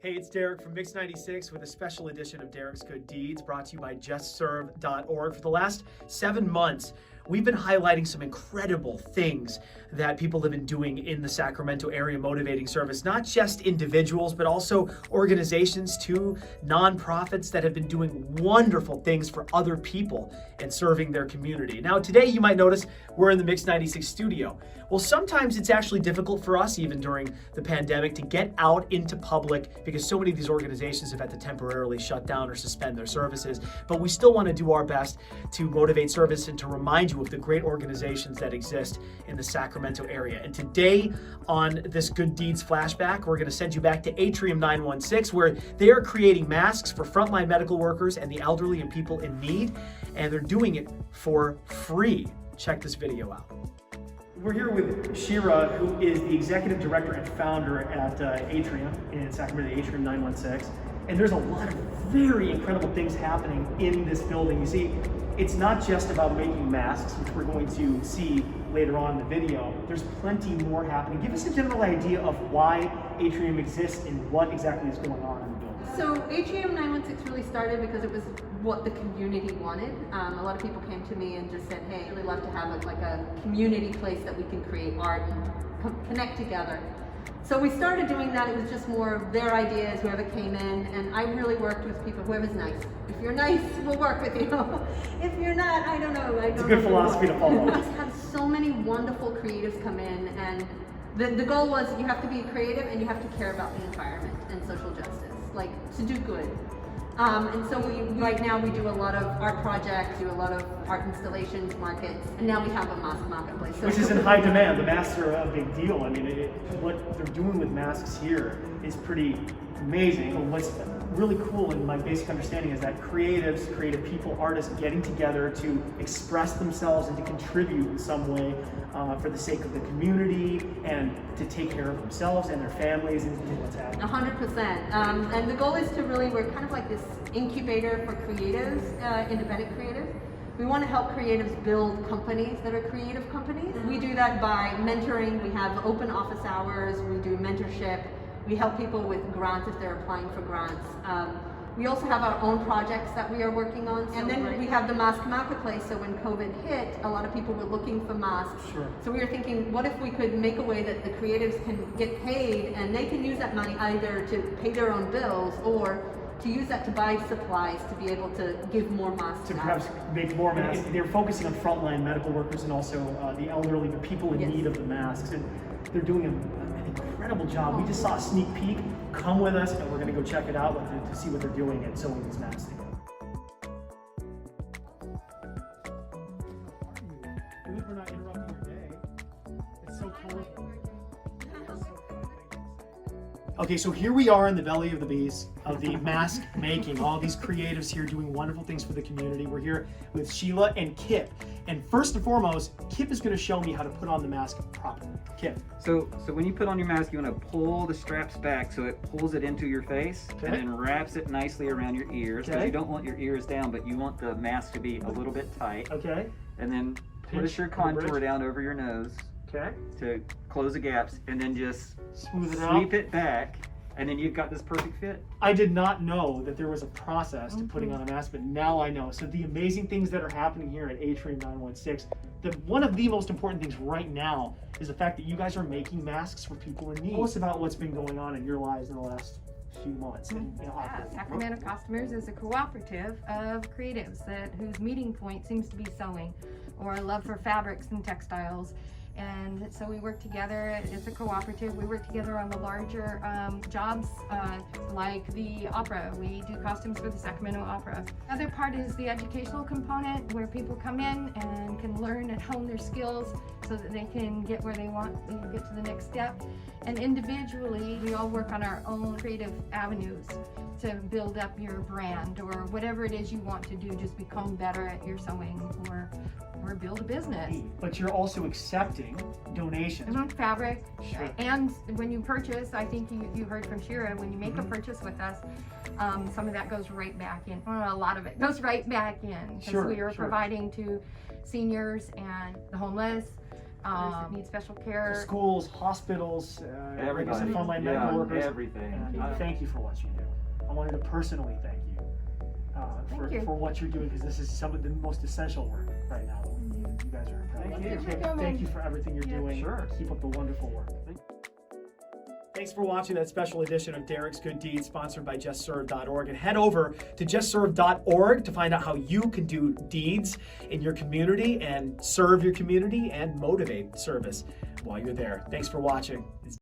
Hey, it's Darik from Mix 96 with a special edition of Darik's Good Deeds brought to you by justserve.org. For the last 7 months, we've been highlighting some incredible things that people have been doing in the Sacramento area motivating service, not just individuals, but also organizations too, nonprofits that have been doing wonderful things for other people and serving their community. Now, today you might notice we're in the Mix 96 studio. Well, sometimes it's actually difficult for us, even during the pandemic, to get out into public because so many of these organizations have had to temporarily shut down or suspend their services. But we still want to do our best to motivate service and to remind you of the great organizations that exist in the Sacramento area. And today on this Good Deeds flashback, we're going to send you back to Atrium 916, where they are creating masks for frontline medical workers and the elderly and people in need, and they're doing it for free. Check this video out. We're here with Shira, who is the executive director and founder at Atrium in Sacramento, Atrium 916. And there's a lot of very incredible things happening in this building. You see, it's not just about making masks, which we're going to see later on in the video. There's plenty more happening. Give us a general idea of why Atrium exists and what exactly is going on in the building. So Atrium 916 really started because it was what the community wanted. A lot of people came to me and just said, hey, I'd really love to have a community place that we can create art and connect together. So we started doing that. It was just more of their ideas, whoever came in, and I really worked with people, whoever's nice. If you're nice, we'll work with you. If you're not, I don't know. It's a good philosophy to follow. We just had so many wonderful creatives come in, and the goal was you have to be creative and you have to care about the environment and social justice, like to do good. And so right now we do a lot of art projects, do a lot of art installations, markets, and now we have a mask marketplace. So which is in high demand. The masks are a big deal. I mean, what they're doing with masks here is pretty amazing. And what's really cool, in my basic understanding, is that creatives, creative people, artists getting together to express themselves and to contribute in some way for the sake of the community and to take care of themselves and their families and what's happening. 100%. And the goal is to really, we're kind of like this incubator for creatives, independent creatives. We want to help creatives build companies that are creative companies. We do that by mentoring. We have open office hours. We do mentorship. We help people with grants if they're applying for grants. We also have our own projects that we are working on. And then we have the mask marketplace. So when COVID hit, a lot of people were looking for masks. Sure. So we were thinking, what if we could make a way that the creatives can get paid and they can use that money either to pay their own bills or to use that to buy supplies to be able to give more masks to out. perhaps make more masks. They're focusing on frontline medical workers and also the elderly, the people in need of the masks. And they're doing an incredible job. We just saw a sneak peek. Come with us and we're going to go check it out to see what they're doing and sewing these masks together. Believe we're not interrupting your day. It's so colorful. Okay, so here we are in the belly of the beast of the mask making. All these creatives here doing wonderful things for the community. We're here with Sheila and Kip. And first and foremost, Kip is going to show me how to put on the mask properly. Kip. So when you put on your mask, you want to pull the straps back so it pulls it into your face and then wraps it nicely around your ears. Because you don't want your ears down, but you want the mask to be a little bit tight. Okay. And then push your contour down over your nose. Okay. To close the gaps, and then just smooth it out. Sweep it back, and then you've got this perfect fit. I did not know that there was a process to putting on a mask, but now I know. So the amazing things that are happening here at Atrium 916, one of the most important things right now is the fact that you guys are making masks for people in need. Tell us about what's been going on in your lives in the last few months. Sacramento Costumers is a cooperative of creatives whose meeting point seems to be sewing or a love for fabrics and textiles. And so we work together as a cooperative. We work together on the larger jobs like the opera. We do costumes for the Sacramento Opera. The other part is the educational component where people come in and can learn and hone their skills so that they can get where they want and get to the next step. And individually, we all work on our own creative avenues to build up your brand or whatever it is you want to do, just become better at your sewing or build a business. But you're also accepting donations. Fabric. Sure. And when you purchase, I think you heard from Shira, when you make a purchase with us, some of that goes right back in. Well, a lot of it goes right back in. Because we are providing to seniors and the homeless, others that need special care. Schools, hospitals, like I said, Everybody. frontline Yeah, medical workers. everything. And thank you for what you do. I wanted to personally thank you for what you're doing, because this is some of the most essential work right now. You guys are incredible. Thank you. Thank you for everything you're doing. Sure. Keep up the wonderful work. Thanks for watching that special edition of Darik's Good Deeds, sponsored by JustServe.org. And head over to JustServe.org to find out how you can do deeds in your community and serve your community and motivate service while you're there. Thanks for watching.